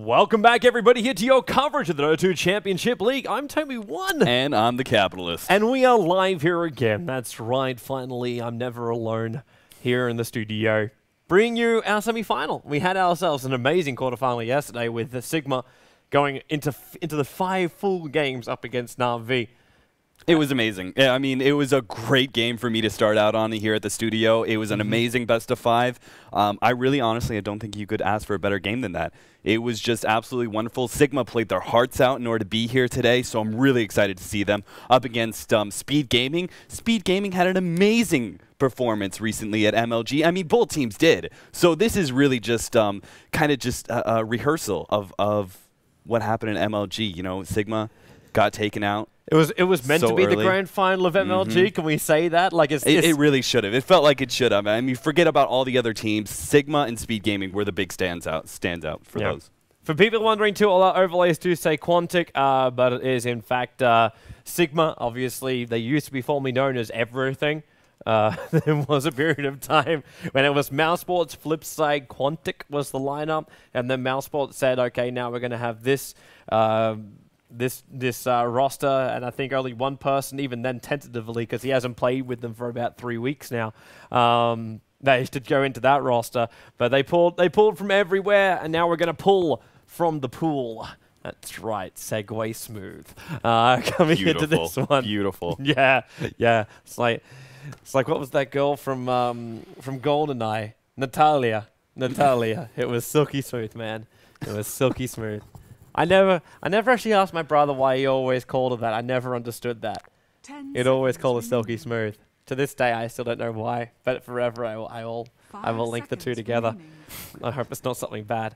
Welcome back, everybody, here to your coverage of the Dota 2 Championship League. I'm TobiWan. And I'm the Capitalist. And we are live here again. That's right, finally, I'm never alone here in the studio. Bring you our semi-final. We had ourselves an amazing quarterfinal yesterday with the Sigma going into the 5 full games up against Na'Vi. It was amazing. Yeah, I mean, it was a great game for me to start out on here at the studio. It was an amazing best of 5. I really, honestly, I don't think you could ask for a better game than that. It was just absolutely wonderful. Sigma played their hearts out in order to be here today, so I'm really excited to see them up against Speed Gaming. Speed Gaming had an amazing performance recently at MLG. I mean, both teams did. So this is really just kind of just a rehearsal of what happened in MLG. You know, Sigma got taken out. It was meant to be the grand final of MLG. Can we say that? Like it really should have. It felt like it should have. I mean, forget about all the other teams. Sigma and Speed Gaming were the big stands out for those. For people wondering too, all our overlays do say Quantic, but it is in fact Sigma. Obviously, they used to be formerly known as Everything. There was a period of time when it was Mousesports, Flipside, Quantic was the lineup, and then Mousesports said, okay, now we're going to have this. This roster, and I think only one person, even then tentatively, because he hasn't played with them for about 3 weeks now. They should go into that roster, but they pulled from everywhere, and now we're going to pull from the pool. That's right, segue smooth. Coming into this one, beautiful. Yeah. It's like what was that girl from GoldenEye? Natalia. It was silky smooth, man. It was silky smooth. I never actually asked my brother why he always called her that. I never understood that. He'd always call her silky smooth. To this day, I still don't know why, but forever I will link the two together. I hope it's not something bad.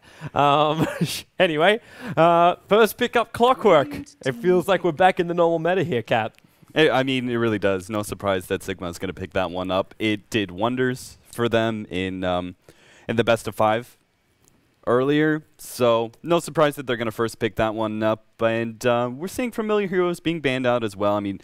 Anyway, first pick up Clockwork. It feels like we're back in the normal meta here, Cap. I mean, it really does. No surprise that Sigma is going to pick that one up. It did wonders for them in the best of 5. Earlier, so no surprise that they're going to first pick that one up, and we're seeing familiar heroes being banned out as well. I mean,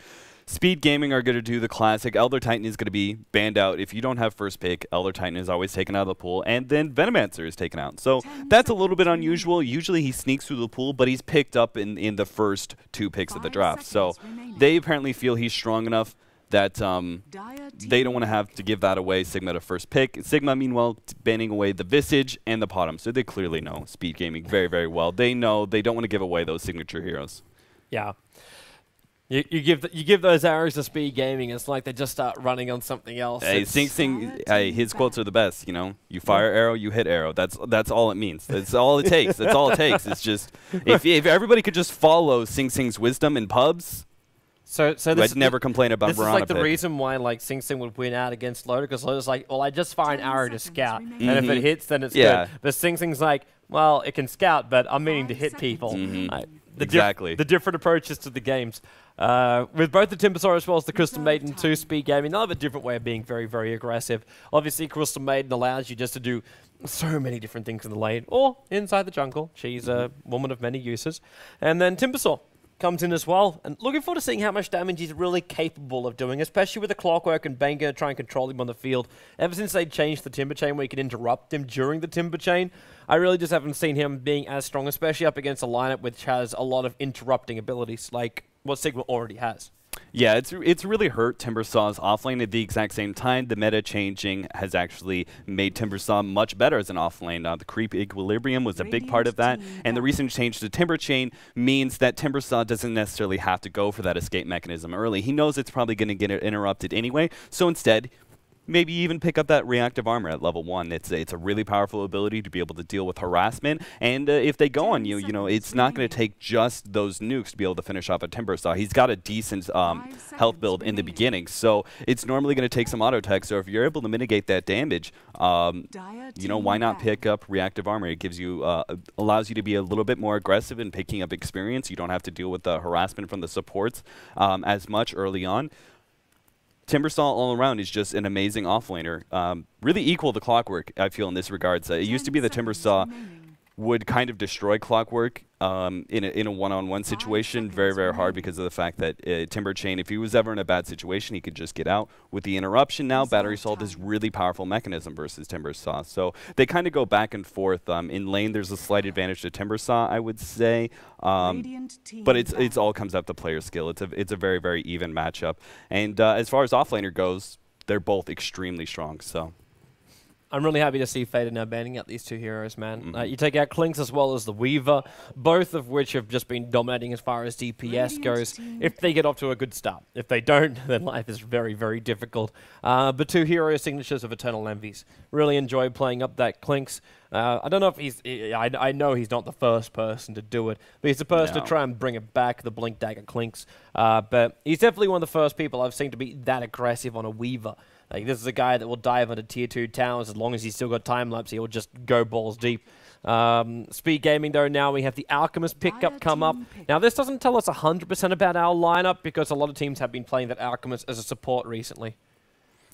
Speed Gaming are going to do the classic. Elder Titan is going to be banned out. If you don't have first pick, Elder Titan is always taken out of the pool, and then Venomancer is taken out. So that's a little bit unusual. Usually he sneaks through the pool, but he's picked up in the first 2 picks of the draft. So they apparently feel he's strong enough that they don't want to have to give that away, Sigma to first pick. Sigma, meanwhile, banning away the Visage and the Potom, so they clearly know Speed Gaming very, very well. They know they don't want to give away those signature heroes. Yeah. You give those arrows to Speed Gaming, it's like they just start running on something else. Hey, his quotes are the best, you know. You fire arrow, you hit arrow. That's all it means. That's all it takes. That's all it takes. It's just, if everybody could just follow Sing Sing's wisdom in pubs, So I'd never complain about This is like the reason why like Sing Sing would win out against Loda, because Loda's like, well, I just fire an arrow to scout, and if it hits, then it's good. But Sing Sing's like, well, it can scout, but I'm meaning to hit people. Exactly. The different approaches to the games. With both the Timbersaw as well as the Crystal Maiden 2 Speed Gaming, they have a different way of being very, very aggressive. Obviously, Crystal Maiden allows you just to do so many different things in the lane, or inside the jungle. She's a woman of many uses. And then Timbersaw comes in as well, and looking forward to seeing how much damage he's really capable of doing, especially with the Clockwork and Bane going to try and control him on the field. Ever since they changed the Timber Chain where you can interrupt him during the Timber Chain, I really just haven't seen him being as strong, especially up against a lineup which has a lot of interrupting abilities, like what Sigma already has. Yeah, it's really hurt Timbersaw's offlane at the exact same time. The meta changing has actually made Timbersaw much better as an offlane. The creep equilibrium was a big part of that, and the recent change to Timber Chain means that Timbersaw doesn't necessarily have to go for that escape mechanism early. He knows it's probably going to get interrupted anyway, so instead, maybe even pick up that reactive armor at level 1. It's a really powerful ability to be able to deal with harassment, and if they go on you, it's not going to take just those nukes to be able to finish off a Timbersaw. He's got a decent health build in the beginning, so it's normally going to take some auto tech. So if you're able to mitigate that damage, why not pick up reactive armor? It gives you allows you to be a little bit more aggressive in picking up experience. You don't have to deal with the harassment from the supports as much early on. Timbersaw all around is just an amazing offlaner. Really equal to Clockwork, I feel, in this regard. So it used to be the Timbersaw would kind of destroy Clockwork in a one-on-one situation very, very hard because of the fact that Timber Chain, if he was ever in a bad situation, he could just get out. With the interruption now, Battery Assault is really powerful mechanism versus Timbersaw. So they kind of go back and forth. In lane, there's a slight advantage to Timbersaw, I would say. But it's all comes up to player skill. It's a very, very even matchup. And as far as offlaner goes, they're both extremely strong. So I'm really happy to see Fader now banning out these two heroes, man. You take out Clinks as well as the Weaver, both of which have just been dominating as far as DPS goes, if they get off to a good start. If they don't, then life is very, very difficult. But two hero signatures of Eternal Envies. Really enjoy playing up that Clinks. I don't know if he's... I know he's not the first person to do it, but he's the first to try and bring it back, the Blink Dagger Clinks. But he's definitely one of the first people I've seen to be that aggressive on a Weaver. Like, this is a guy that will dive into tier 2 towers as long as he's still got time lapse. He'll just go balls deep. Speed Gaming, though, now we have the Alchemist pickup come up. Now, this doesn't tell us 100% about our lineup because a lot of teams have been playing that Alchemist as a support recently.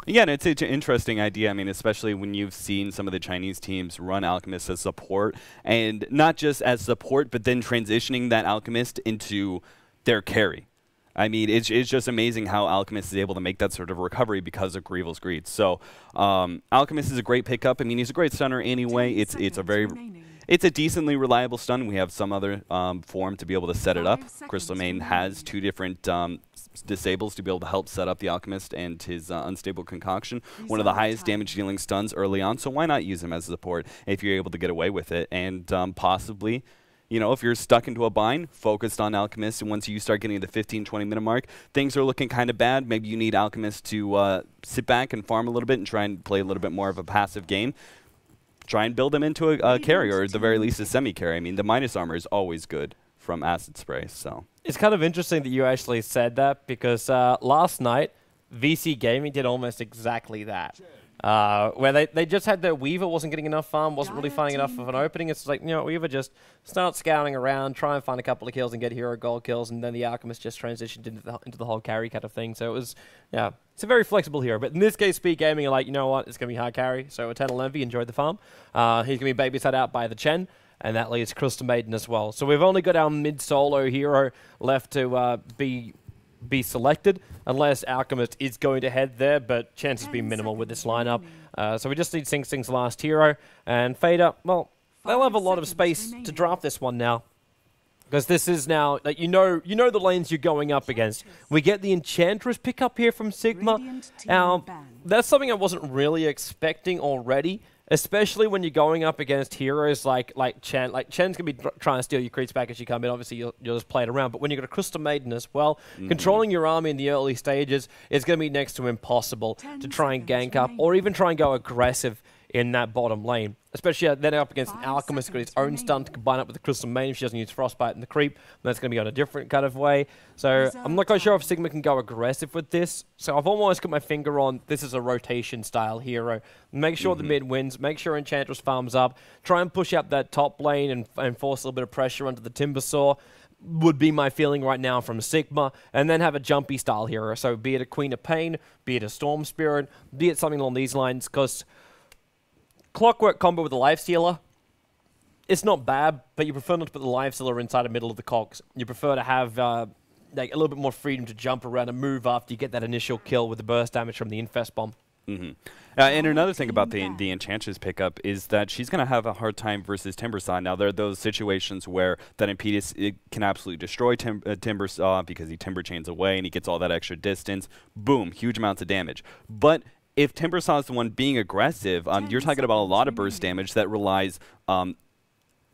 Yeah, and it's an interesting idea. I mean, especially when you've seen some of the Chinese teams run Alchemist as support, and not just as support, but then transitioning that Alchemist into their carry. I mean, it's just amazing how Alchemist is able to make that sort of recovery because of Grievel's Greed. So, Alchemist is a great pickup. I mean, he's a great stunner anyway. It's a decently reliable stun. We have some other form to be able to set it up. Crystal Main has two different disables to be able to help set up the Alchemist and his Unstable Concoction. One of the highest damage dealing stuns early on, so why not use him as a support if you're able to get away with it? And possibly, you know, if you're stuck into a bind, focused on Alchemist, and once you start getting to the 15-20 minute mark, things are looking kind of bad. Maybe you need Alchemist to sit back and farm a little bit and try and play a little bit more of a passive game. Try and build him into a carry, or at the very least a semi-carry. I mean, the minus armor is always good from Acid Spray. So it's kind of interesting that you actually said that because last night, VC Gaming did almost exactly that. Where they just had their Weaver wasn't getting enough farm, wasn't really finding enough of an opening. It's like, you know, Weaver just start scouting around, try and find a couple of kills and get hero gold kills, and then the Alchemist just transitioned into the whole carry kind of thing. So it was, yeah, it's a very flexible hero. But in this case, Speed Gaming are like, you know what, it's going to be hard carry. So Eternal Envy enjoyed the farm. He's going to be babysat out by the Chen, and that leaves Crystal Maiden as well. So we've only got our mid-solo hero left to be selected, unless Alchemist is going to head there, but chances be minimal with this lineup. So we just need Sing Sing's last hero, and Fader, well, they'll have a lot of space to draft this one now. Because this is now, like, you know the lanes you're going up against. We get the Enchantress pickup here from Sigma. Now, that's something I wasn't really expecting already, especially when you're going up against heroes like Chen. Like, Chen's going to be trying to steal your creeps back as you come in. Obviously, you'll just play it around. But when you've got a Crystal Maiden as well, controlling your army in the early stages is going to be next to impossible to try and gank up or even try and go aggressive in that bottom lane. Especially then up against an Alchemist who's got his own stun to combine up with the Crystal Maiden if she doesn't use Frostbite and the creep. That's going to be on a different kind of way. So I'm not quite sure if Sigma can go aggressive with this. So I've almost got my finger on this is a rotation style hero. Make sure the mid wins. Make sure Enchantress farms up. Try and push up that top lane and force a little bit of pressure onto the Timbersaw. Would be my feeling right now from Sigma, and then have a jumpy style hero. So be it a Queen of Pain, be it a Storm Spirit, be it something along these lines, because Clockwork combo with the Lifestealer, it's not bad, but you prefer not to put the Lifestealer inside the middle of the cogs. You prefer to have like a little bit more freedom to jump around and move after you get that initial kill with the burst damage from the Infest Bomb. And another thing about the Enchantress pickup is that she's going to have a hard time versus Timbersaw. Now, there are those situations where that Impedus can absolutely destroy Timbersaw because he Timber Chains away and he gets all that extra distance. Boom, huge amounts of damage. But if Timbersaw is the one being aggressive, you're talking about a lot of burst damage that relies on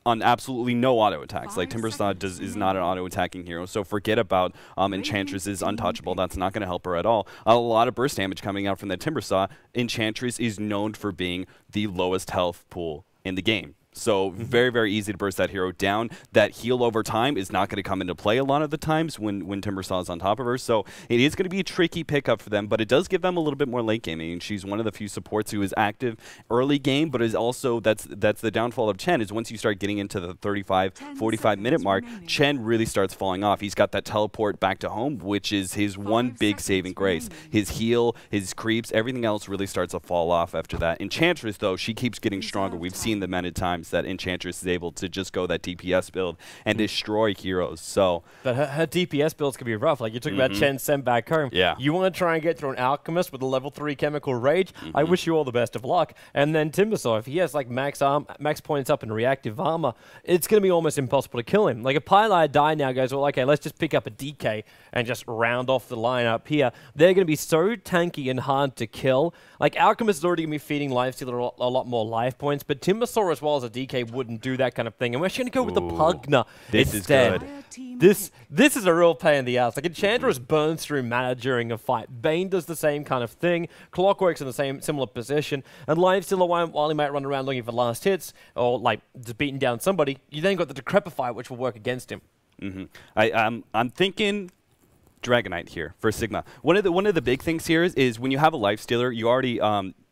absolutely no auto attacks. Like, Timbersaw is not an auto attacking hero, so forget about Enchantress is untouchable. That's not going to help her at all. A lot of burst damage coming out from that Timbersaw. Enchantress is known for being the lowest health pool in the game. So very, very easy to burst that hero down. That heal over time is not going to come into play a lot of the times when Timbersaw is on top of her. So it is going to be a tricky pickup for them, but it does give them a little bit more late game. I mean, she's one of the few supports who is active early game, but is also, that's the downfall of Chen, is once you start getting into the 35, 45 minute mark, Chen really starts falling off. He's got that teleport back to home, which is his one big saving grace. His heal, his creeps, everything else really starts to fall off after that. Enchantress, though, she keeps getting stronger. We've seen the many times. means that Enchantress is able to just go that DPS build and destroy heroes. So, but her DPS builds can be rough. Like you're talking about Chen sent back home. Yeah. You want to try and get through an Alchemist with a level 3 Chemical Rage? I wish you all the best of luck. And then Timbersaw, if he has like max points up in reactive armor, it's going to be almost impossible to kill him. Like a Pylai Die now goes, well, okay, let's just pick up a DK and just round off the line up here. They're going to be so tanky and hard to kill. Like Alchemist is already going to be feeding Lifestealer a lot more life points, but Timbersaw as well as a DK wouldn't do that kind of thing. And we're actually going to go with the Pugna instead. This is a real pain in the ass. Like Enchantress burns through mana during a fight. Bane does the same kind of thing. Clockwork's in the similar position. And Lifestealer, while he might run around looking for last hits or like just beating down somebody, you then got the Decrepify, which will work against him. I'm thinking Dragonite here for Sigma. One of the big things here is when you have a Lifestealer, you already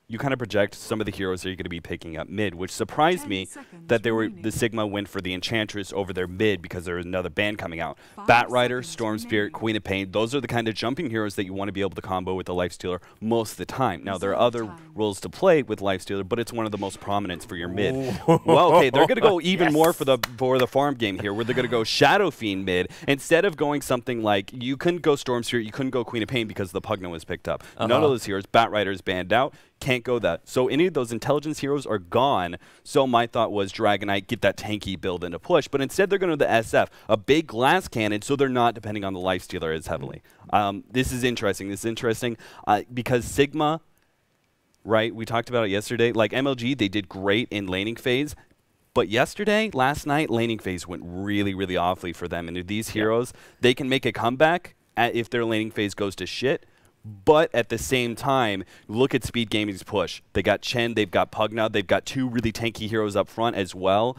you kind of project some of the heroes that you're going to be picking up mid, which surprised me that the Sigma went for the Enchantress over their mid because there was another band coming out. Batrider, Storm Spirit, Queen of Pain, those are the kind of jumping heroes that you want to be able to combo with the Lifestealer most of the time. Now, there are other roles to play with Lifestealer, but it's one of the most prominent for your mid. Well, okay, they're going to go even more for the farm game here, where they're going to go Shadow Fiend mid, instead of going something like, you couldn't go Storm Spirit, you couldn't go Queen of Pain because the Pugna was picked up. None of those heroes, Batrider's banned out. Can't go that. So any of those intelligence heroes are gone. So my thought was Dragonite, get that tanky build into push. But instead they're going to the SF, a big glass cannon, so they're not depending on the Lifestealer as heavily. This is interesting. This is interesting because Sigma, right, we talked about it yesterday. Like MLG, they did great in laning phase. But last night, laning phase went really, really awfully for them. And these heroes, they can make a comeback if their laning phase goes to shit. But at the same time, look at Speed Gaming's push. They got Chen, they've got Pugna, they've got two really tanky heroes up front as well.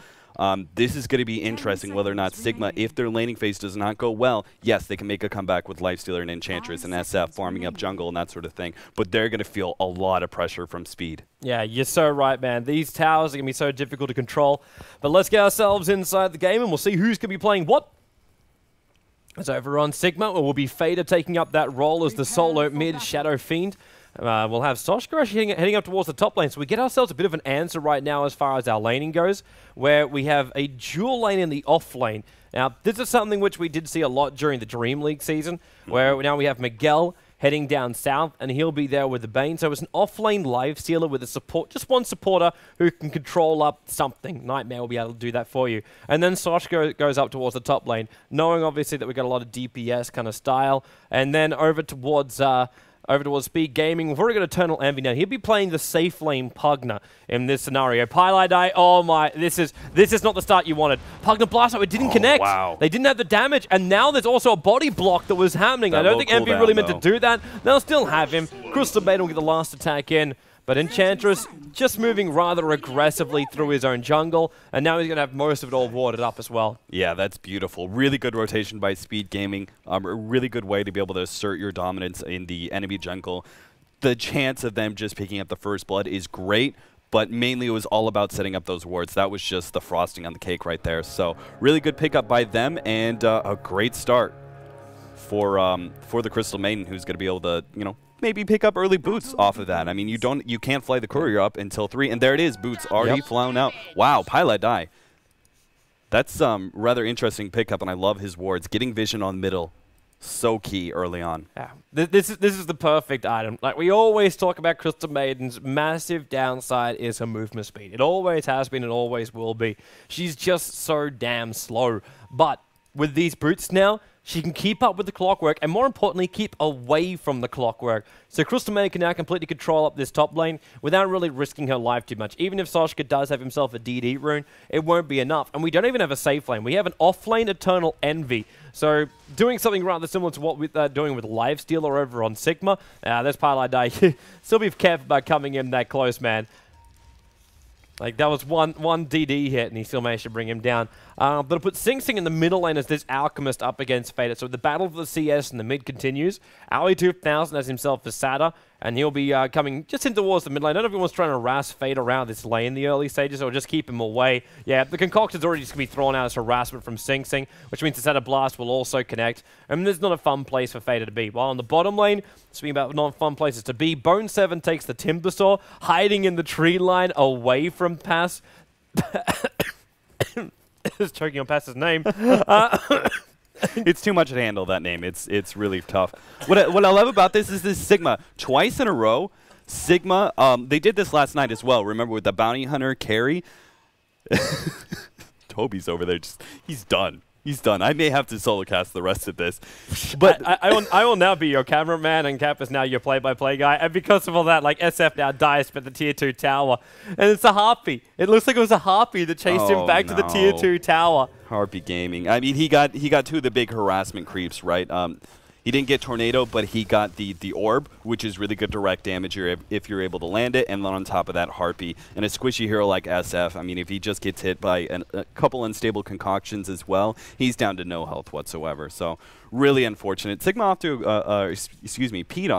This is going to be interesting whether or not Sigma, if their laning phase does not go well, yes, they can make a comeback with Lifestealer and Enchantress and SF, farming up jungle and that sort of thing. But they're going to feel a lot of pressure from Speed. Yeah, you're so right, man. These towers are going to be so difficult to control. But let's get ourselves inside the game and we'll see who's going to be playing what. As over on Sigma, we'll be Fader taking up that role as the solo mid Shadow Fiend. We'll have Soshka heading up towards the top lane. So we get ourselves a bit of an answer right now as far as our laning goes, where we have a dual lane in the off lane. Now, this is something which we did see a lot during the Dream League season, where now we have Miguel heading down south, and he'll be there with the Bane. So it's an off-lane Lifestealer with a support, just one supporter who can control up something. Nightmare will be able to do that for you. And then Soshka goes up towards the top lane, knowing obviously that we've got a lot of DPS kind of style. And then over towards Speed Gaming, we've already got Eternal Envy now. He'll be playing the safe lane Pugna in this scenario. Pylai Die, oh my, this is not the start you wanted. Pugna Blast, it didn't connect. Wow. They didn't have the damage, and now there's also a body block that was happening. I don't think Envy really meant to do that. They'll still have him. Crystal Maiden will get the last attack in, but Enchantress just moving rather aggressively through his own jungle, and now he's going to have most of it all warded up as well. Yeah, that's beautiful. Really good rotation by Speed Gaming. A really good way to be able to assert your dominance in the enemy jungle. The chance of them just picking up the first blood is great, but mainly it was all about setting up those wards. That was just the frosting on the cake right there. So really good pickup by them, and a great start for the Crystal Maiden, who's going to be able to, maybe pick up early boots off of that. I mean, you can't fly the courier up until 3, and there it is, boots already flown out. Wow, Pylai Die. That's rather interesting pickup, and I love his wards. Getting vision on middle, so key early on. Yeah. This is the perfect item. Like we always talk about Crystal Maiden's massive downside is her movement speed. It always has been and always will be. She's just so damn slow. But with these boots now, she can keep up with the clockwork, and more importantly, keep away from the clockwork. So Crystal Maiden can now completely control up this top lane without really risking her life too much. Even if Soshka does have himself a DD rune, it won't be enough. And we don't even have a safe lane. We have an off-lane Eternal Envy. So doing something rather similar to what we're doing with Lifestealer over on Sigma. There's Pylai Die. Still be careful about coming in that close, man. Like, that was one DD hit, and he still managed to bring him down. But it'll put Sing Sing in the middle lane as this Alchemist up against Fader. So the battle for the CS in the mid continues. Ali 2000 has himself a Sada, and he'll be coming just in towards the mid lane. I don't know if anyone's trying to harass Fader around this lane in the early stages, or just keep him away. Yeah, the concoction's already just going to be thrown out as harassment from Sing Sing, which means the Sada Blast will also connect. And there's not a fun place for Fader to be. While on the bottom lane, speaking about non-fun places to be, Bone 7 takes the Timbersaw, hiding in the tree line away from Pass. Just choking on past his name. It's too much to handle, that name. It's really tough. What I love about this is this Sigma. Twice in a row, Sigma, they did this last night as well. Remember with the Bounty Hunter carry? Toby's over there. He's done. He's done. I may have to solo cast the rest of this. But I will now be your cameraman, and Cap is now your play-by-play guy. And because of all that, like, SF now dies at the Tier 2 tower. And it's a Harpy. It looks like it was a Harpy that chased him back to the Tier 2 tower. Harpy Gaming. I mean, he got two of the big harassment creeps, right? He didn't get Tornado, but he got the Orb, which is really good direct damage if you're able to land it. And then on top of that, Harpy. And a squishy hero like SF, I mean, if he just gets hit by a couple unstable concoctions as well, he's down to no health whatsoever. So really unfortunate. Sigma off to, Speed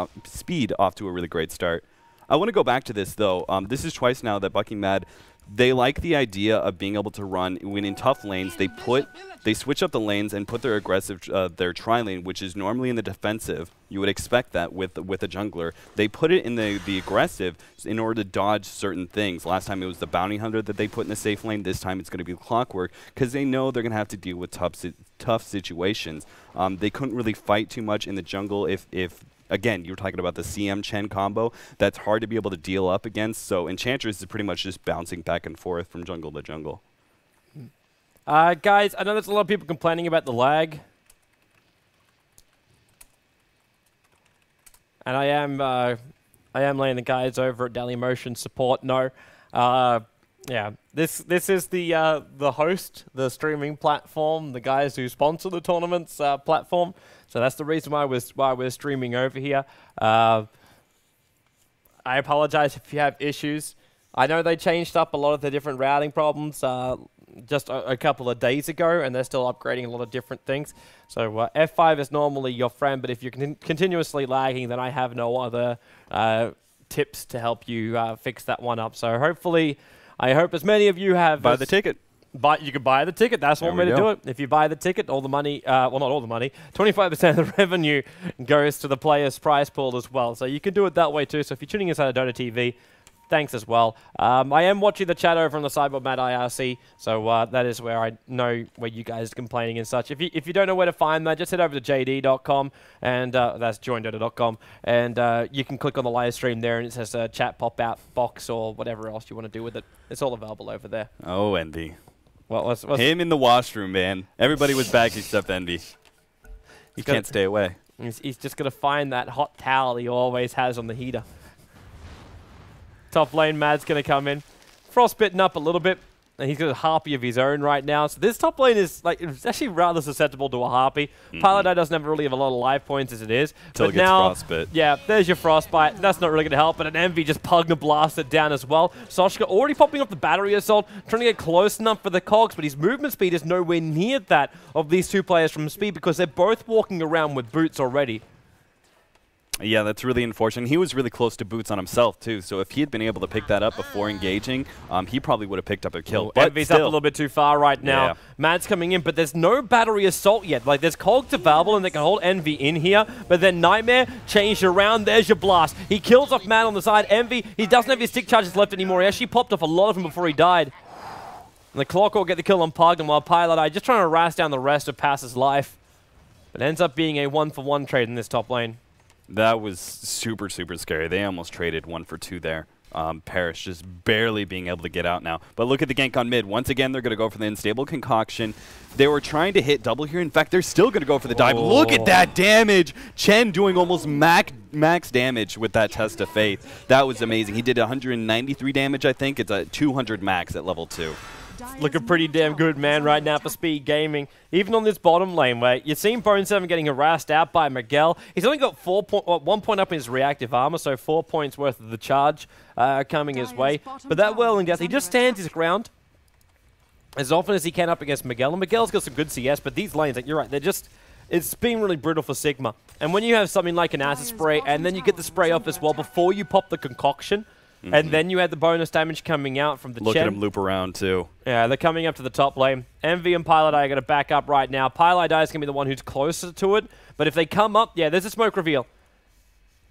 off to a really great start. I want to go back to this, though. This is twice now that Bucking Mad, they like the idea of being able to run when in tough lanes. They switch up the lanes and put their aggressive, their tri-lane, which is normally in the defensive. You would expect that with a jungler. They put it in the aggressive in order to dodge certain things. Last time it was the Bounty Hunter that they put in the safe lane. This time it's going to be Clockwork because they know they're going to have to deal with tough situations. They couldn't really fight too much in the jungle if again, you were talking about the CM Chen combo. That's hard to be able to deal up against. So Enchantress is pretty much just bouncing back and forth from jungle to jungle. Guys, I know there's a lot of people complaining about the lag. And I am letting the guys over at Dailymotion support know. Yeah, this is the host, the streaming platform, the guys who sponsor the tournament's platform. So that's the reason why we're streaming over here. I apologize if you have issues. I know they changed up a lot of the different routing problems just a couple of days ago, and they're still upgrading a lot of different things. So F5 is normally your friend, but if you're continuously lagging, then I have no other tips to help you fix that one up. So hopefully, I hope as many of you have... Buy the ticket. You can buy the ticket. That's one way to do it. If you buy the ticket, all the money, well, not all the money, 25% of the revenue goes to the player's prize pool as well. So you can do it that way too. So if you're tuning inside of Dota TV, thanks as well. I am watching the chat over on the Cyborg Mad IRC, so that is where I know where you guys are complaining and such. If you don't know where to find that, just head over to jd.com, and that's joindota.com, and you can click on the live stream there, and it says chat pop-out box or whatever else you want to do with it. It's all available over there. Oh, Envy. Well, what's him in the washroom, man. Everybody was back except Envy. He can't stay away. He's just going to find that hot towel he always has on the heater. Top lane, Mad's going to come in. Frostbitten up a little bit, and he's got a Harpy of his own right now. So this top lane is it's actually rather susceptible to a Harpy. Paladin doesn't really have a lot of life points as it is. Till it gets frostbite. Yeah, there's your Frostbite. That's not really going to help, but an Envy just Pugna blasted down as well. Soshka already popping up the Battery Assault, trying to get close enough for the cogs, but his movement speed is nowhere near that of these two players from Speed because they're both walking around with boots already. Yeah, that's really unfortunate. He was really close to boots on himself, too. So if he had been able to pick that up before engaging, he probably would have picked up a kill. But Envy's up a little bit too far right now. Yeah. Mad's coming in, but there's no Battery Assault yet. Like, there's cogs available, and they can hold Envy in here. But then Nightmare changed around. There's your blast. He kills off Mad on the side. Envy, he doesn't have his stick charges left anymore. He actually popped off a lot of them before he died. And the Clock will get the kill on Pug, and while Pilot just trying to harass down the rest of Pass's life. But ends up being a 1-for-1 trade in this top lane. That was super, super scary. They almost traded 1 for 2 there. Parrish just barely being able to get out now. But look at the gank on mid. Once again, they're going to go for the unstable concoction. They were trying to hit double here. In fact, they're still going to go for the dive. Look at that damage. Chen doing almost max damage with that Test of Faith. That was amazing. He did 193 damage, I think. It's a 200 max at level 2. Looking pretty damn good, man, right now for Speed Gaming. Even on this bottom lane where you're seeing Bone7 getting harassed out by Miguel. He's only got 1 point up in his reactive armor, so 4 points worth of the charge coming his way. But that well and guess he just stands his ground as often as he can up against Miguel. And Miguel's got some good CS, but these lanes, like you're right, they're just... It's been really brutal for Sigma. And when you have something like an acid spray, and then you get the spray off as well before you pop the concoction, and then you had the bonus damage coming out from the Look at him loop around, too. Yeah, they're coming up to the top lane. Envy and Pilot are going to back up right now. Pilot is going to be the one who's closer to it. But if they come up, yeah, there's a smoke reveal.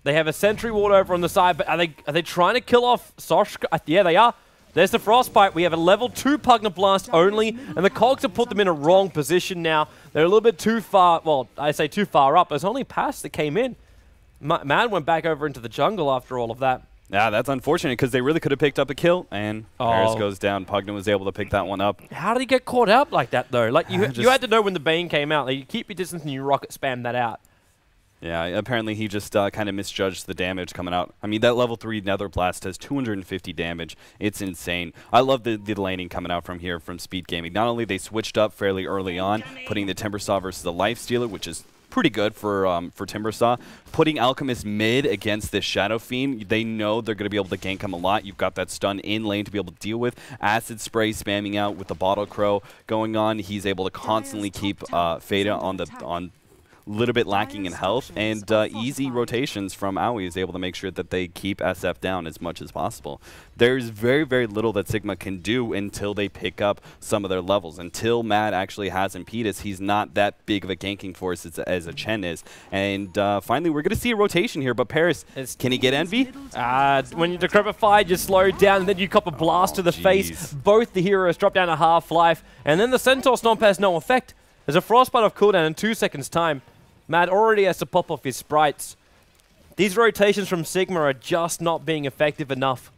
They have a sentry ward over on the side, but are they trying to kill off Soshka? Yeah, they are. There's the Frostbite. We have a level 2 Pugna Blast only, and the Cogs have put them in a wrong position now. They're a little bit too far, well, I say too far up. There's only Pass that came in. Mad went back over into the jungle after all of that. Yeah, that's unfortunate because they really could have picked up a kill, and Paris goes down. Pugna was able to pick that one up. How did he get caught out like that, though? Like, you had to know when the Bane came out. Like, you keep your distance and you rocket spam that out. Yeah, apparently he just kind of misjudged the damage coming out. I mean, that level 3 Nether Blast has 250 damage. It's insane. I love the laning coming out from here from Speed Gaming. Not only they switched up fairly early on, putting the Timbersaw versus the Lifestealer, which is pretty good for Timbersaw. Putting Alchemist mid against this Shadow Fiend, they know they're going to be able to gank him a lot. You've got that stun in lane to be able to deal with. Acid Spray spamming out with the Bottle Crow going on. He's able to constantly keep Fada on little bit lacking in health, and easy rotations from Aoi is able to make sure that they keep SF down as much as possible. There's very, very little that Sigma can do until they pick up some of their levels. Until Mad actually has Impetus, he's not that big of a ganking force as a Chen is. And finally, we're going to see a rotation here, but Paris, can he get Envy? When you're decrepified, you slow down, and then you cop a blast to the face. Both the heroes drop down to half-life, and then the Centaur Stomp has no effect. There's a Frostbite of cooldown in 2 seconds' time. Mad already has to pop off his sprites. These rotations from Sigma are just not being effective enough.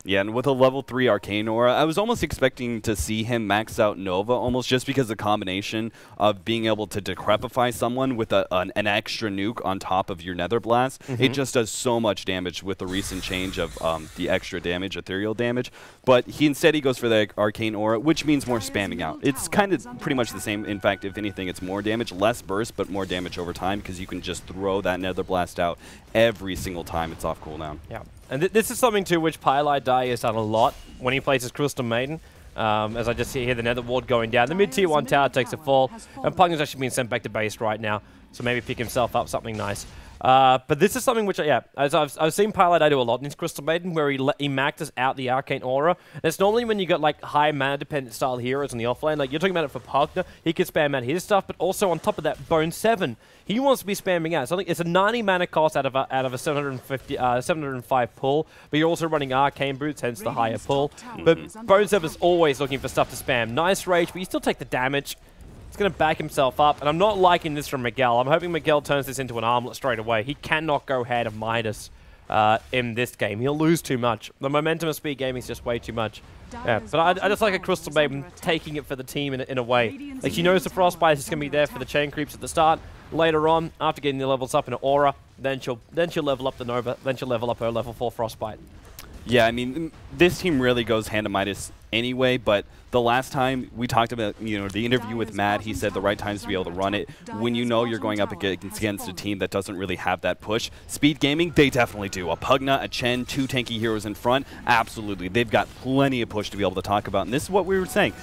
Yeah, and with a level 3 Arcane Aura, I was almost expecting to see him max out Nova, almost just because the combination of being able to decrepify someone with an extra nuke on top of your Nether Blast. It just does so much damage with the recent change of the extra damage, ethereal damage. But instead he goes for the Arcane Aura, which means more spamming out. It's kind of pretty much the same. In fact, if anything, it's more damage, less burst, but more damage over time because you can just throw that Nether Blast out every single time it's off cooldown. Yeah. And this is something, too, which Pylai Dai has done a lot when he plays as Crystal Maiden. As I just see here, the Nether Ward going down. The mid-tier 1 tower takes a fall, and Pugna's actually being sent back to base right now, so maybe pick himself up something nice. But this is something which, as I've seen Pylai Dai do a lot in his Crystal Maiden, where he maxes out the Arcane Aura. And it's normally when you got like high mana-dependent style heroes on the offlane. Like, you're talking about it for Pugna, he can spam out his stuff, but also on top of that, Bone 7. He wants to be spamming out. So I think it's a 90 mana cost out of a 705 pull, but you're also running Arcane Boots, hence the higher pull. But Bone 7 is always looking for stuff to spam. Nice rage, but you still take the damage. He's going to back himself up, and I'm not liking this from Miguel. I'm hoping Miguel turns this into an armlet straight away. He cannot go ahead of Midas in this game. He'll lose too much. The momentum of Speed Gaming is just way too much. Yeah, but I just like a Crystal Maiden taking it for the team in a way. Like, she knows the Frostbite is going to be there for the chain creeps at the start. Later on, after getting the levels up in an Aura, then she'll level up the Nova, then she'll level up her level 4 Frostbite. Yeah, I mean, this team really goes hand to Midas anyway, but the last time we talked about, the interview with Matt, he said the right times to be able to run it when you know you're going up against a team that doesn't really have that push. Speed Gaming, they definitely do. A Pugna, a Chen, 2 tanky heroes in front, absolutely. They've got plenty of push to be able to talk about, and this is what we were saying.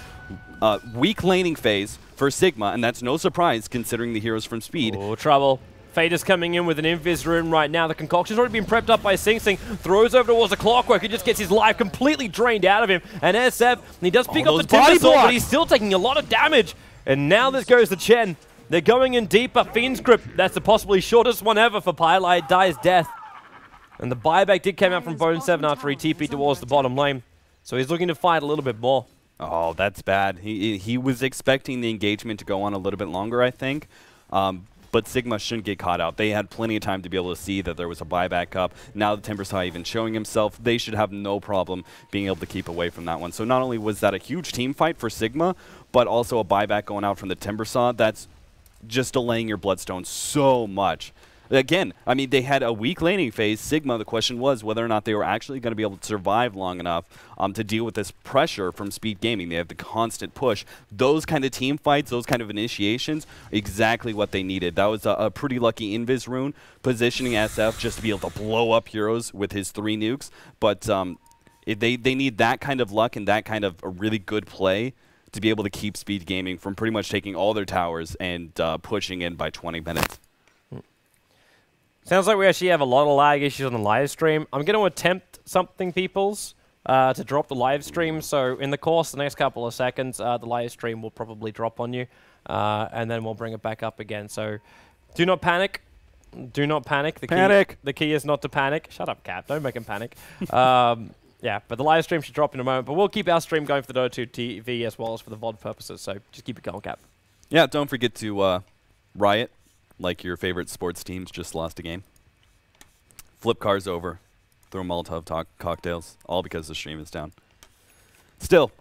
Weak laning phase for Sigma, and that's no surprise considering the heroes from Speed. Oh, trouble. Fader's coming in with an Invis rune right now. The concoction's already been prepped up by Sing Sing. Throws over towards the Clockwork. He just gets his life completely drained out of him. And SF, he does pick up the Timbersaw, but he's still taking a lot of damage. And now this goes to Chen. They're going in deeper. Fiend's Grip, that's the possibly shortest one ever for Pylai Dai's death. And the buyback did come out from Bone 7 after he TP'd towards the bottom lane. So he's looking to fight a little bit more. Oh, that's bad. He was expecting the engagement to go on a little bit longer, I think. But Sigma shouldn't get caught out. They had plenty of time to be able to see that there was a buyback up. Now the Timbersaw even showing himself, they should have no problem being able to keep away from that one. So not only was that a huge team fight for Sigma, but also a buyback going out from the Timbersaw. That's just delaying your Bloodstone so much. Again, I mean, they had a weak laning phase. Sigma, the question was whether or not they were actually going to be able to survive long enough to deal with this pressure from Speed Gaming. They have the constant push. Those kind of team fights, those kind of initiations, exactly what they needed. That was a pretty lucky Invis rune, positioning SF just to be able to blow up heroes with his 3 nukes. But they need that kind of luck and that kind of a really good play to be able to keep Speed Gaming from pretty much taking all their towers and pushing in by 20 minutes. Sounds like we actually have a lot of lag issues on the live stream. I'm going to attempt something, peoples, to drop the live stream. So in the course, the next couple of seconds, the live stream will probably drop on you, and then we'll bring it back up again. So do not panic. Do not panic. The key is not to panic. Shut up, Cap. Don't make him panic. Yeah, but the live stream should drop in a moment. But we'll keep our stream going for the Dota 2 TV as well as for the VOD purposes. So just keep it going, Cap. Yeah, don't forget to riot like your favorite sports teams just lost a game. Flip cars over. Throw Molotov cocktails. All because the stream is down. Still,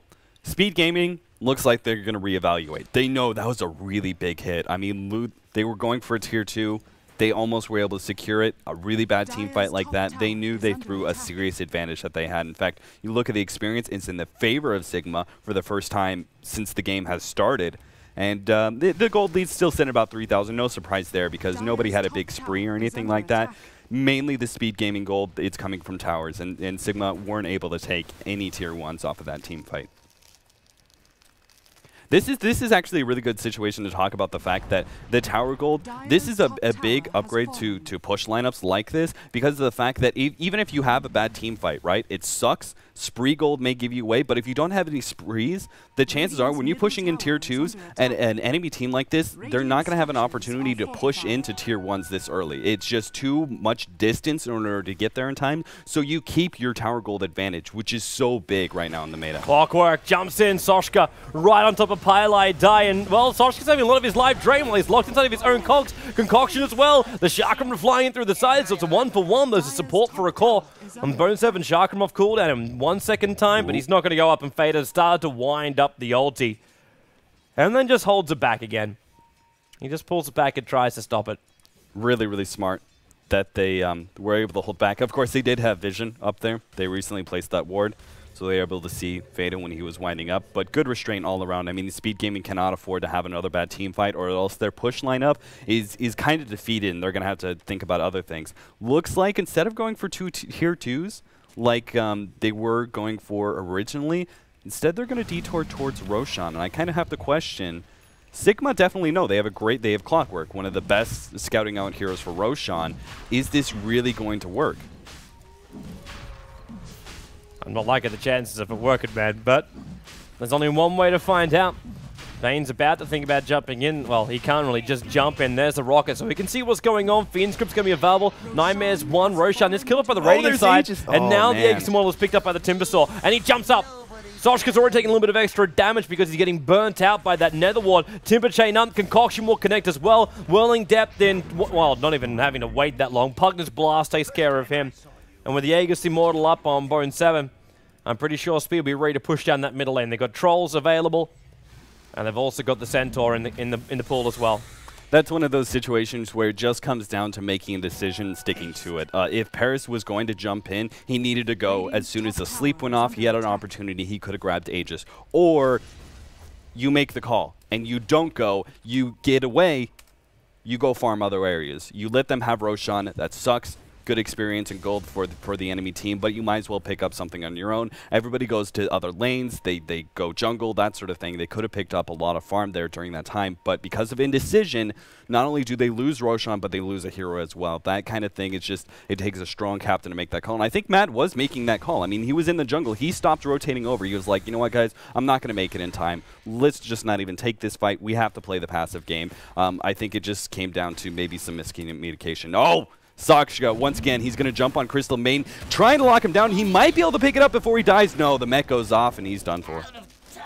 Speed Gaming looks like they're going to reevaluate. They know that was a really big hit. I mean, they were going for a Tier 2. They almost were able to secure it. A really bad team fight like that, they knew they threw a serious advantage that they had. In fact, you look at the experience, it's in the favor of Sigma for the first time since the game has started. And the gold lead's still sitting at about 3,000. No surprise there because nobody had a big spree or anything like that. Mainly the Speed Gaming gold, it's coming from towers. And Sigma weren't able to take any Tier 1s off of that team fight. This is actually a really good situation to talk about the fact that the tower gold, this is a big upgrade to push lineups like this because of the fact that even if you have a bad team fight, right, it sucks. Spree gold may give you away, but if you don't have any sprees, the chances are when you're pushing in Tier 2s and an enemy team like this, they're not going to have an opportunity to push into Tier 1s this early. It's just too much distance in order to get there in time, so you keep your tower gold advantage, which is so big right now in the meta. Clockwork jumps in, Soshka right on top of Pylai Die, and well, Soshka's having a lot of his life drain while he's locked inside of his own cogs. Concoction as well. The Sharkram flying in through the sides, so it's a 1-for-1. There's a support for a core. On Bone 7, Sharkram off cooldown in 1 second time, but he's not going to go up, and Fader started to wind up the ulti. And then just holds it back again. He just pulls it back and tries to stop it. Really, really smart that they were able to hold back. Of course, they did have vision up there. They recently placed that ward, so they were able to see Fader when he was winding up. But good restraint all around. I mean, Speed Gaming cannot afford to have another bad team fight, or else their push lineup is kind of defeated, and they're going to have to think about other things. Looks like instead of going for two Tier 2s, like they were going for originally, instead they're going to detour towards Roshan. And I kind of have to question, Sigma definitely know they have Clockwork, one of the best scouting out heroes for Roshan. Is this really going to work? I'm not liking the chances of it working, man, but there's only one way to find out. Bane's about to think about jumping in. Well, he can't really just jump in. There's the rocket, so he can see what's going on. Fiend Script's going to be available. Nightmare's 1. Roshan is killed by the Radiant side. And now the Aegis Immortal is picked up by the Timbersaw, and he jumps up. Soshka's already taking a little bit of extra damage because he's getting burnt out by that Nether Ward. Timber Chain up, Concoction will connect as well. Whirling Depth in, well, not even having to wait that long. Pugner's Blast takes care of him. And with the Aegis Immortal up on Bone 7, I'm pretty sure Speed will be ready to push down that middle lane. They've got Trolls available, and they've also got the Centaur in the pool as well. That's one of those situations where it just comes down to making a decision and sticking to it. If Paris was going to jump in, he needed to go as soon as the sleep went off. He had an opportunity. He could have grabbed Aegis. Or you make the call, and you don't go. You get away. You go farm other areas. You let them have Roshan. That sucks. Good experience and gold for the enemy team, but you might as well pick up something on your own. Everybody goes to other lanes, they go jungle, that sort of thing. They could have picked up a lot of farm there during that time, but because of indecision, not only do they lose Roshan, but they lose a hero as well. That kind of thing, it's just, it takes a strong captain to make that call, and I think Matt was making that call. I mean, he was in the jungle, he stopped rotating over, he was like, you know what guys, I'm not going to make it in time. Let's just not even take this fight, we have to play the passive game. I think it just came down to maybe some miscommunication. Oh! Soshka, once again, he's going to jump on Crystal Main, trying to lock him down. He might be able to pick it up before he dies. No, the mech goes off, and he's done for.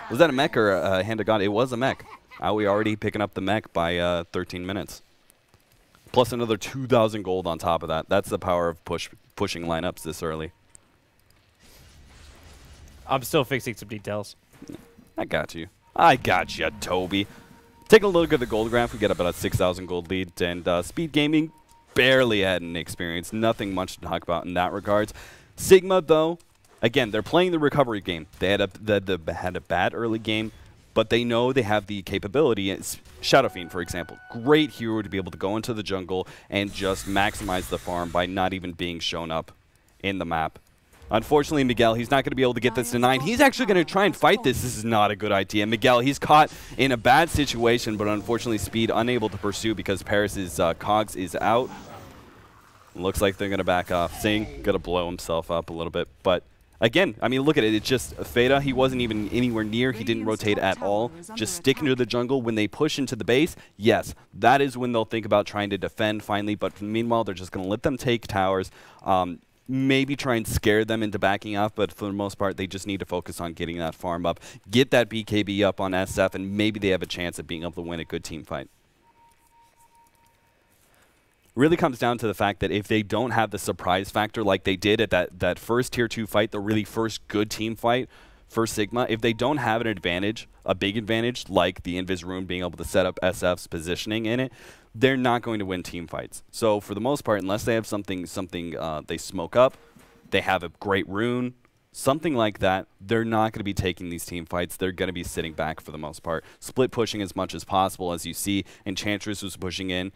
Was that a mech or a hand of God? It was a mech. We already picking up the mech by 13 minutes. Plus another 2,000 gold on top of that. That's the power of pushing lineups this early. I'm still fixing some details. I got you. I got you, Toby. Taking a look at the gold graph, we get about a 6,000 gold lead, and Speed Gaming barely had an experience. Nothing much to talk about in that regards. Sigma, though, again, they're playing the recovery game. They had a bad early game, but they know they have the capability. It's Shadow Fiend, for example, great hero to be able to go into the jungle and just maximize the farm by not even being shown up in the map. Unfortunately, Miguel, he's not going to be able to get this to 9. He's actually going to try and fight this. This is not a good idea. Miguel, he's caught in a bad situation, but unfortunately Speed unable to pursue because Paris's cogs is out. Looks like they're going to back off. Sing going to blow himself up a little bit. But again, I mean, look at it. It's just Feda. He wasn't even anywhere near. He didn't rotate at all. Just sticking to the jungle. When they push into the base, yes, that is when they'll think about trying to defend finally. But meanwhile, they're just going to let them take towers. maybe try and scare them into backing off, but for the most part, they just need to focus on getting that farm up, get that BKB up on SF, and maybe they have a chance at being able to win a good team fight. Really comes down to the fact that if they don't have the surprise factor like they did at that first Tier 2 fight, the really first good team fight for Sigma, if they don't have an advantage, a big advantage, like the Invis Rune being able to set up SF's positioning in it, they're not going to win team fights. So for the most part, unless they have something they smoke up, they have a great rune, something like that, they're not going to be taking these team fights. They're going to be sitting back for the most part. Split pushing as much as possible. As you see, Enchantress was pushing in.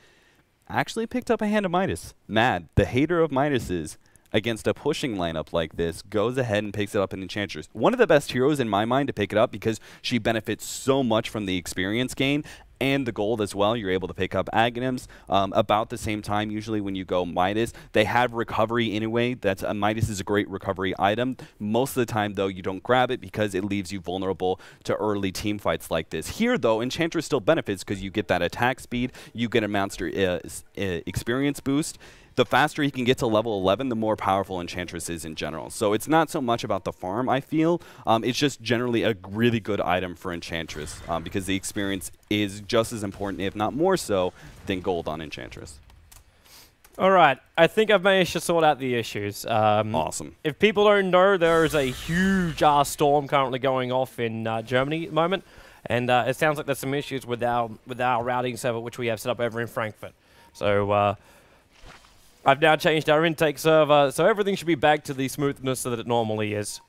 Actually picked up a hand of Midas. Mad, the hater of Midas's, against a pushing lineup like this, goes ahead and picks it up in Enchantress. One of the best heroes in my mind to pick it up because she benefits so much from the experience gain and the gold as well. You're able to pick up Aghanims about the same time. Usually when you go Midas, they have recovery anyway. That's Midas is a great recovery item. Most of the time, though, you don't grab it because it leaves you vulnerable to early team fights like this. Here, though, Enchantress still benefits because you get that attack speed, you get a monster experience boost. The faster he can get to level 11, the more powerful Enchantress is in general. So it's not so much about the farm, I feel. It's just generally a really good item for Enchantress because the experience is just as important, if not more so, than gold on Enchantress. All right. I think I've managed to sort out the issues. Awesome. If people don't know, there is a huge storm currently going off in Germany at the moment. And it sounds like there's some issues with our routing server, which we have set up over in Frankfurt. So I've now changed our intake server, so everything should be back to the smoothness that it normally is.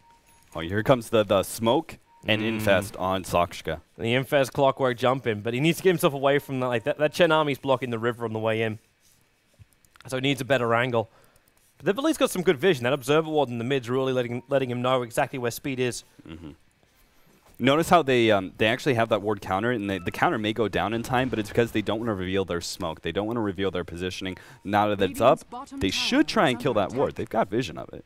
Oh, here comes the smoke and infest on Sakshka. The infest clockwork jump in, but he needs to get himself away from that. Like that Chen army's blocking the river on the way in, so he needs a better angle. But they've at least got some good vision. That observer ward in the mid's really letting him know exactly where Speed is. Notice how they actually have that ward counter, and the counter may go down in time, but it's because they don't want to reveal their smoke. They don't want to reveal their positioning. Now that it's up, they should try and kill that ward. They've got vision of it.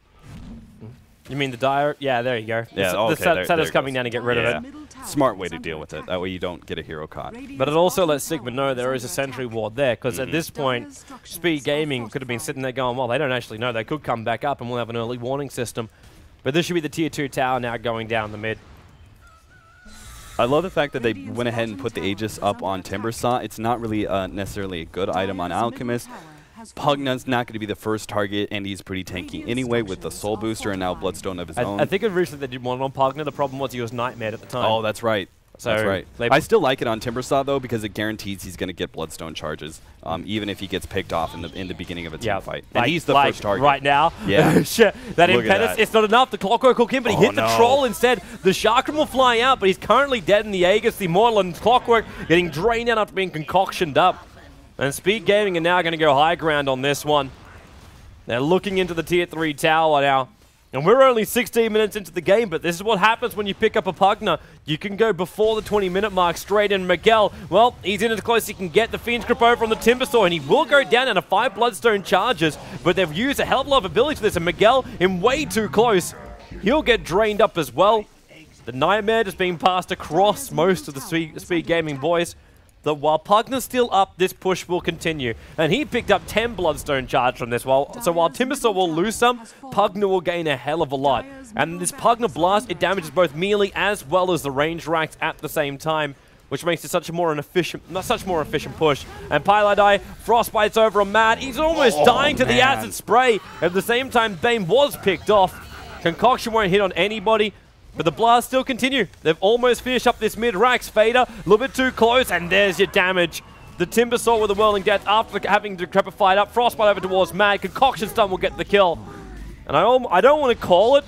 You mean the dire? Yeah, there you go. Yeah, the setter's coming down to get rid of it. Smart way to deal with it. That way you don't get a hero caught. But it also lets Sigma know there is a sentry ward there, because at this point, Speed Gaming could have been sitting there going, well, they don't actually know. They could come back up, and we'll have an early warning system. But this should be the Tier 2 tower now going down the mid. I love the fact that they went ahead and put the Aegis up on Timbersaw. It's not really necessarily a good item on Alchemist. Pugna's not going to be the first target, and he's pretty tanky anyway with the Soul Booster and now Bloodstone of his own. I think originally they did one on Pugna. The problem was he was Nightmare at the time. Oh, that's right. So that's right. I still like it on Timbersaw, though, because it guarantees he's going to get Bloodstone charges, even if he gets picked off in the beginning of a team fight. And he's the first target. Right now. Yeah. Shit. That Impetus, it's not enough. The Clockwork will in, but he hit the Troll instead. The Chakram will fly out, but he's currently dead in the Aegis. The Immortal and Clockwork getting drained out after being concoctioned up. And Speed Gaming are now going to go high ground on this one. They're looking into the Tier 3 tower now. And we're only 16 minutes into the game, but this is what happens when you pick up a Pugna. You can go before the 20-minute mark straight in. Miguel, well, he's in as close as he can get. The Fiend's Grip over on the Timbersaw, and he will go down into 5 Bloodstone charges, but they've used a hell of a lot of ability to this, and Miguel in way too close. He'll get drained up as well. The Nightmare just being passed across most of the Speed Gaming boys. That while Pugna's still up, this push will continue. And he picked up 10 Bloodstone charge from this. So while Timbersaw will lose some, Pugna will gain a hell of a lot. And this Pugna Blast, it damages both melee as well as the range racks at the same time, which makes it such a more efficient push. And Pyladi, Frostbite's over on Mad. He's almost dying to the acid spray. At the same time, Bane was picked off. Concoction won't hit on anybody. But the blasts still continue. They've almost finished up this mid-racks. Fader, a little bit too close, and there's your damage. The Timbersaw with the Whirling Death after having decrepified up. Frostbite over towards Mad. Concoction Stun will get the kill. And I don't want to call it,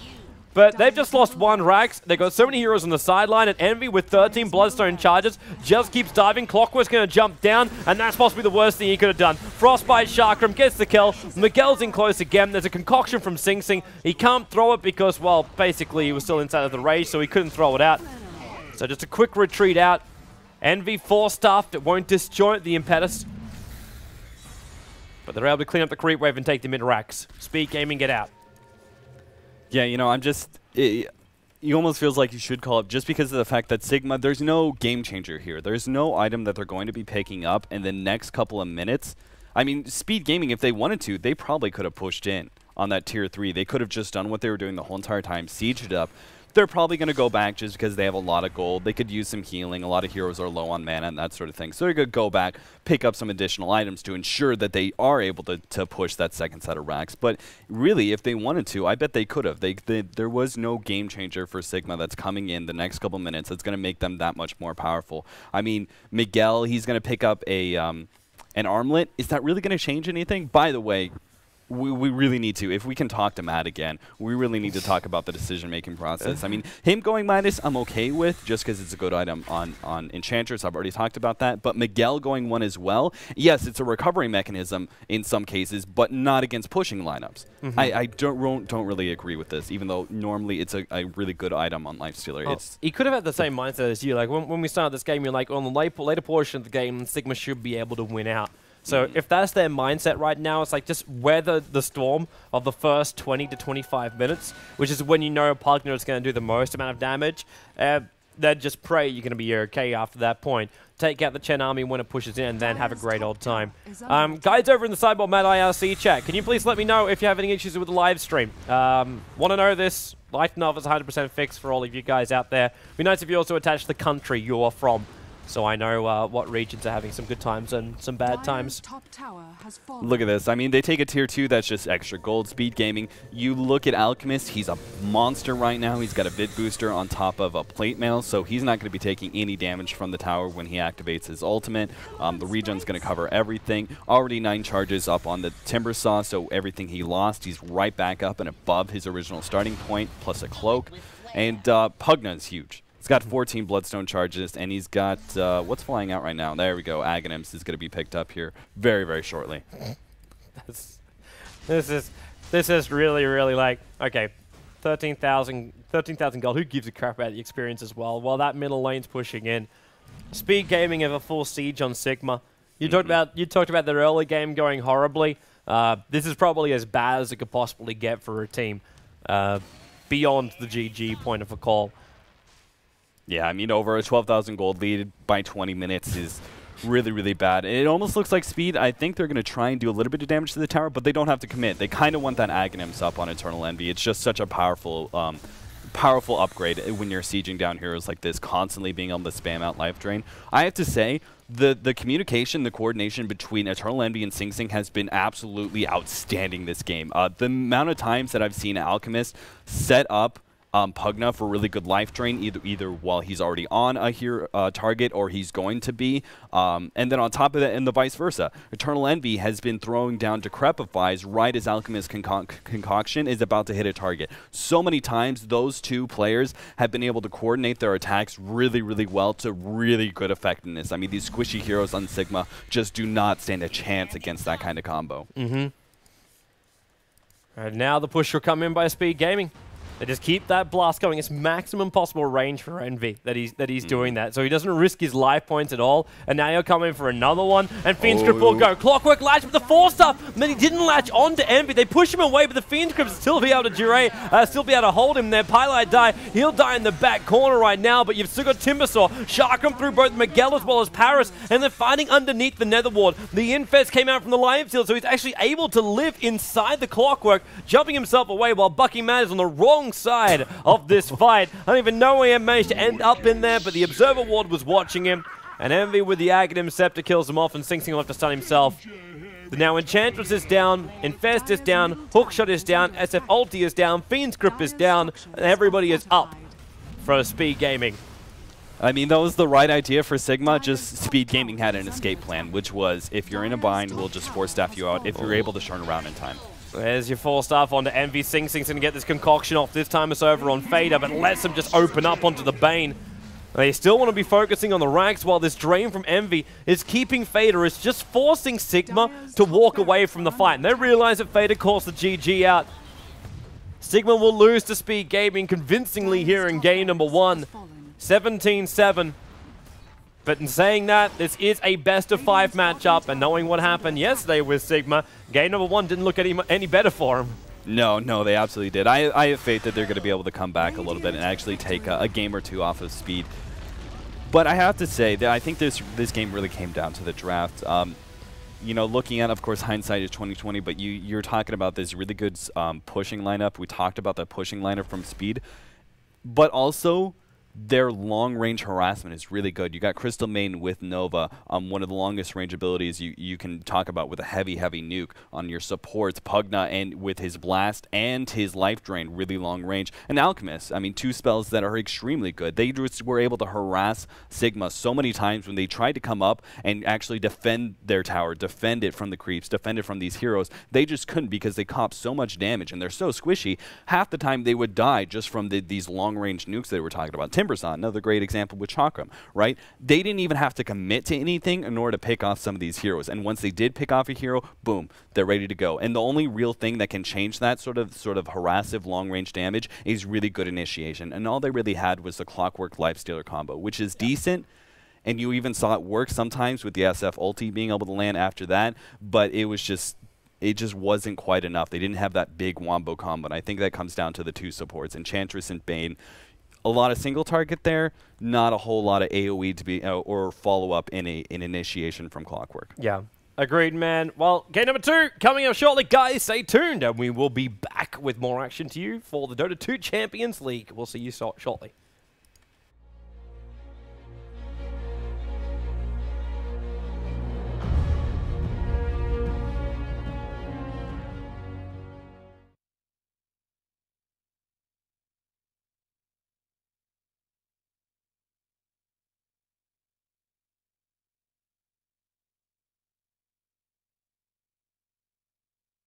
but they've just lost 1 Rax. They've got so many heroes on the sideline, and Envy with 13 Bloodstone charges just keeps diving. Clockwork's going to jump down, and that's possibly the worst thing he could have done. Frostbite Chakram gets the kill. Miguel's in close again. There's a concoction from Sing Sing. He can't throw it because, well, basically he was still inside of the rage, so he couldn't throw it out. So just a quick retreat out. Envy 4-staffed. It won't disjoint the Impetus. But they're able to clean up the creep wave and take the mid-racks. Speed Gaming get out. Yeah, you know, it almost feels like you should call it just because of the fact that Sigma, there's no game changer here. There's no item that they're going to be picking up in the next couple of minutes. I mean, Speed Gaming, if they wanted to, they probably could have pushed in on that tier 3. They could have just done what they were doing the whole entire time, sieged it up. They're probably going to go back just because they have a lot of gold. They could use some healing. A lot of heroes are low on mana and that sort of thing. So they're going to go back, pick up some additional items to ensure that they are able to push that second set of racks. But really, if they wanted to, I bet they could have. There was no game changer for Sigma that's coming in the next couple minutes that's going to make them that much more powerful. I mean, Miguel, he's going to pick up an armlet. Is that really going to change anything? By the way, we really need to. If we can talk to Matt again, we really need to talk about the decision-making process. I mean, him going minus, I'm okay with, just because it's a good item on Enchantress. I've already talked about that. But Miguel going 1 as well, yes, it's a recovery mechanism in some cases, but not against pushing lineups. I don't really agree with this, even though normally it's a really good item on Lifestealer. He could have had the same mindset as you. Like when we started this game, you're like, on the later portion of the game, Sigma should be able to win out. So if that's their mindset right now, it's like just weather the storm of the first 20 to 25 minutes, which is when you know Pugner is going to do the most amount of damage. Then just pray you're going to be okay after that point. Take out the Chen army when it pushes in and then have a great old time. Guys over in the Sideboard Mad IRC chat, can you please let me know if you have any issues with the live stream? Want to know this? Light Nav is 100% fixed for all of you guys out there. Be nice if you also attach the country you're from, so I know what regions are having some good times and some bad times. Look at this. I mean, they take a tier 2 that's just extra gold. Speed Gaming. You look at Alchemist, he's a monster right now. He's got a Vid Booster on top of a Plate Mail, so he's not going to be taking any damage from the tower when he activates his ultimate. The regen's going to cover everything. Already 9 charges up on the Timber Saw, so everything he lost, he's right back up and above his original starting point, plus a cloak. And Pugna is huge. He's got 14 Bloodstone charges, and he's got, what's flying out right now? There we go. Aghanims is going to be picked up here very, very shortly. This is really, really like, okay, 13,000 gold. Who gives a crap about the experience as well? While that middle lane's pushing in. Speed Gaming have a full siege on Sigma. You talked about their early game going horribly. This is probably as bad as it could possibly get for a team beyond the GG point of a call. Yeah, I mean, over a 12,000 gold lead by 20 minutes is really, really bad. It almost looks like Speed, I think they're going to try and do a little bit of damage to the tower, but they don't have to commit. They kind of want that Aghanims up on Eternal Envy. It's just such a powerful powerful upgrade when you're sieging down heroes like this, constantly being able to spam out Life Drain. I have to say, the communication, the coordination between Eternal Envy and Sing Sing has been absolutely outstanding this game. The amount of times that I've seen Alchemist set up Pugna for really good life drain, either while he's already on a target or he's going to be. And then on top of that, and the vice versa. Eternal Envy has been throwing down Decrepifies right as Alchemist Concoction is about to hit a target. So many times those two players have been able to coordinate their attacks really, really well to really good effectiveness. I mean, these squishy heroes on Sigma just do not stand a chance against that kind of combo. And now the push will come in by Speed Gaming. They just keep that blast going. It's maximum possible range for Envy that he's doing that. So he doesn't risk his life points at all. And now he'll come in for another one. And Fiend's Grip will go. Clockwork latch with the 4-star. And then he didn't latch onto Envy. They push him away, but the Fiend's Grip will still be able to still be able to hold him there. Pylite die. He'll die in the back corner right now, but you've still got Timbersaw. Shark him through both Miguel as well as Paris. And they're fighting underneath the Nether Ward. The Infest came out from the Lion Field, so he's actually able to live inside the Clockwork, jumping himself away while Bucky Mad is on the wrong side of this fight. I don't even know where he managed to end up in there, but the Observer Ward was watching him. And Envy with the Aghanim Scepter kills him off, and Sing Sing will have to stun himself. Now Enchantress is down, Infest is down, Hookshot is down, SF Ulti is down, Fiend's Grip is down, and everybody is up for Speed Gaming. I mean, that was the right idea for Sigma, just Speed Gaming had an escape plan, which was, if you're in a bind, we'll just force staff you out if you're able to turn around in time. There's your 4-star onto Envy. Sing Sing's going to get this concoction off. This time it's over on Fader, but lets him just open up onto the Bane. They still want to be focusing on the racks while this drain from Envy is keeping Fader. It's just forcing Sigma to walk away from the fight. And they realize that Fader calls the GG out. Sigma will lose to Speed Gaming convincingly here in game number 1. 17-7. But in saying that, this is a best-of-5 matchup, and knowing what happened yesterday with Sigma, game number 1 didn't look any better for him. No, they absolutely did. I have faith that they're going to be able to come back a little bit and actually take a game or two off of Speed. But I have to say that I think this game really came down to the draft. you know, looking at, of course, hindsight is 2020, but you're talking about this really good pushing lineup. We talked about that pushing lineup from Speed, but also their long-range harassment is really good. You got Crystal Maiden with Nova, one of the longest range abilities you can talk about with a heavy nuke on your supports. Pugna and with his blast and his life drain, really long range. And Alchemist, I mean, 2 spells that are extremely good. They just were able to harass Sigma so many times when they tried to come up and actually defend their tower, defend it from the creeps, defend it from these heroes. They just couldn't because they cop so much damage and they're so squishy. Half the time they would die just from these long-range nukes they were talking about. Timbersaw, another great example with Chakram, right? They didn't even have to commit to anything in order to pick off some of these heroes. And once they did pick off a hero, boom, they're ready to go. And the only real thing that can change that sort of harassive long-range damage is really good initiation. And all they really had was the Clockwork Lifestealer combo, which is decent. And you even saw it work sometimes with the SF ulti being able to land after that. But it just wasn't quite enough. They didn't have that big wombo combo. And I think that comes down to the 2 supports, Enchantress and Bane. A lot of single target there, not a whole lot of AoE to be or follow up in an initiation from Clockwork. Yeah, agreed, man. Well, game number 2 coming up shortly, guys. Stay tuned, and we will be back with more action to you for the Dota 2 Champions League. We'll see you shortly.